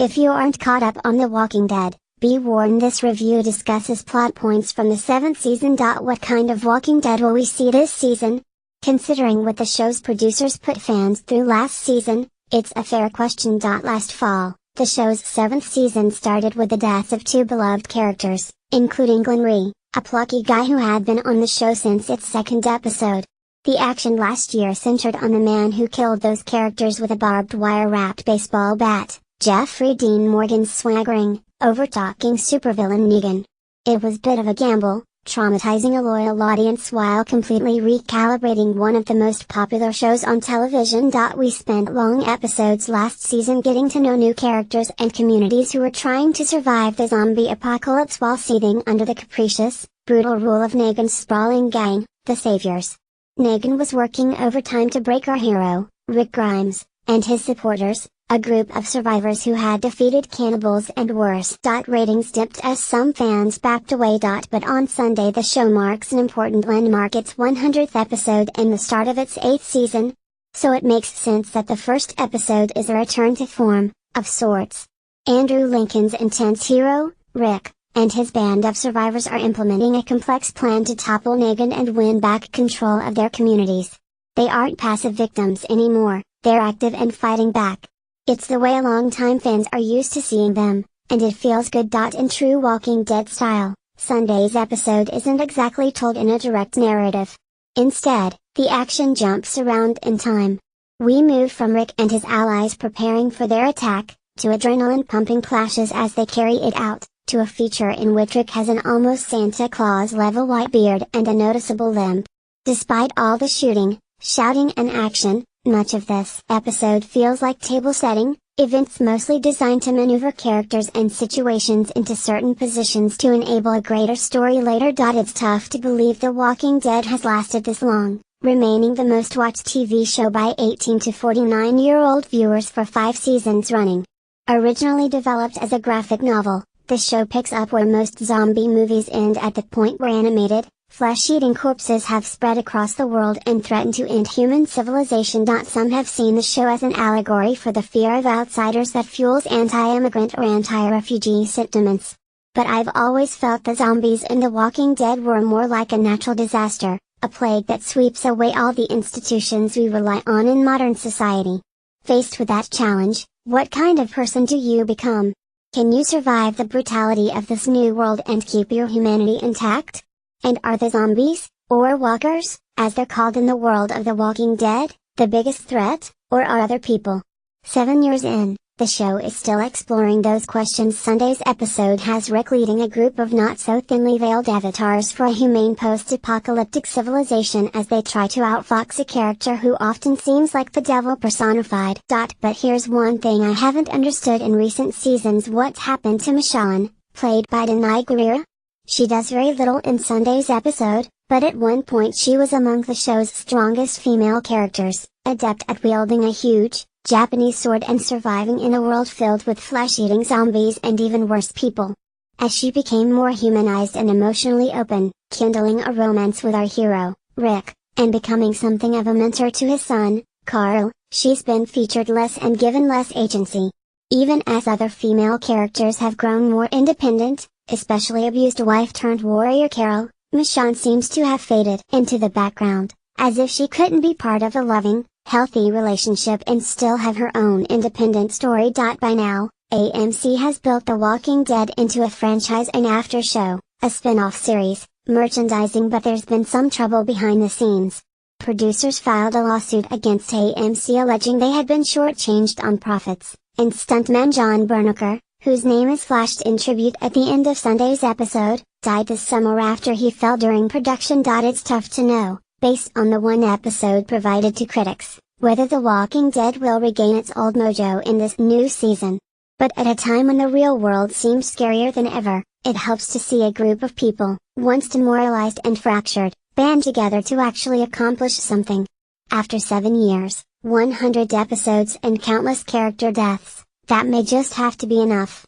If you aren't caught up on The Walking Dead, be warned, this review discusses plot points from the 7th season. What kind of Walking Dead will we see this season? Considering what the show's producers put fans through last season, it's a fair question. Last fall, the show's 7th season started with the deaths of 2 beloved characters, including Glenn Rhee, a plucky guy who had been on the show since its 2nd episode. The action last year centered on the man who killed those characters with a barbed wire-wrapped baseball bat, Jeffrey Dean Morgan's swaggering, over-talking supervillain Negan. It was a bit of a gamble, traumatizing a loyal audience while completely recalibrating one of the most popular shows on television. We spent long episodes last season getting to know new characters and communities who were trying to survive the zombie apocalypse while seething under the capricious, brutal rule of Negan's sprawling gang, the Saviors. Negan was working overtime to break our hero, Rick Grimes, and his supporters, a group of survivors who had defeated cannibals and worse. Ratings dipped as some fans backed away. But on Sunday the show marks an important landmark, its 100th episode and the start of its 8th season. So it makes sense that the first episode is a return to form, of sorts. Andrew Lincoln's intense hero, Rick, and his band of survivors are implementing a complex plan to topple Negan and win back control of their communities. They aren't passive victims anymore, they're active and fighting back. It's the way longtime fans are used to seeing them, and it feels good. In true Walking Dead style, Sunday's episode isn't exactly told in a direct narrative. Instead, the action jumps around in time. We move from Rick and his allies preparing for their attack, to adrenaline-pumping clashes as they carry it out, to a feature in which Rick has an almost Santa Claus-level white beard and a noticeable limp. Despite all the shooting, shouting and action, much of this episode feels like table setting, events mostly designed to maneuver characters and situations into certain positions to enable a greater story later. It's tough to believe The Walking Dead has lasted this long, remaining the most watched TV show by 18 to 49-year-old viewers for 5 seasons running. Originally developed as a graphic novel, the show picks up where most zombie movies end, at the point where animated, flesh-eating corpses have spread across the world and threaten to end human civilization. Some have seen the show as an allegory for the fear of outsiders that fuels anti-immigrant or anti-refugee sentiments. But I've always felt the zombies in The Walking Dead were more like a natural disaster, a plague that sweeps away all the institutions we rely on in modern society. Faced with that challenge, what kind of person do you become? Can you survive the brutality of this new world and keep your humanity intact? And are the zombies, or walkers, as they're called in the world of The Walking Dead, the biggest threat, or are other people? 7 years in, the show is still exploring those questions. Sunday's episode has Rick leading a group of not-so-thinly veiled avatars for a humane post-apocalyptic civilization as they try to outfox a character who often seems like the devil personified. But here's one thing I haven't understood in recent seasons: what's happened to Michonne, played by Denai Guerrera? She does very little in Sunday's episode, but at one point she was among the show's strongest female characters, adept at wielding a huge, Japanese sword and surviving in a world filled with flesh-eating zombies and even worse people. As she became more humanized and emotionally open, kindling a romance with our hero, Rick, and becoming something of a mentor to his son, Carl, she's been featured less and given less agency. Even as other female characters have grown more independent, especially abused wife-turned-warrior Carol, Michonne seems to have faded into the background, as if she couldn't be part of a loving, healthy relationship and still have her own independent story. By now, AMC has built The Walking Dead into a franchise, an after-show, a spin-off series, merchandising, but there's been some trouble behind the scenes. Producers filed a lawsuit against AMC alleging they had been shortchanged on profits, and stuntman John Bernaker, whose name is flashed in tribute at the end of Sunday's episode, died this summer after he fell during production. It's tough to know, based on the one episode provided to critics, whether The Walking Dead will regain its old mojo in this new season. But at a time when the real world seems scarier than ever, it helps to see a group of people, once demoralized and fractured, band together to actually accomplish something. After 7 years, 100 episodes and countless character deaths, that may just have to be enough.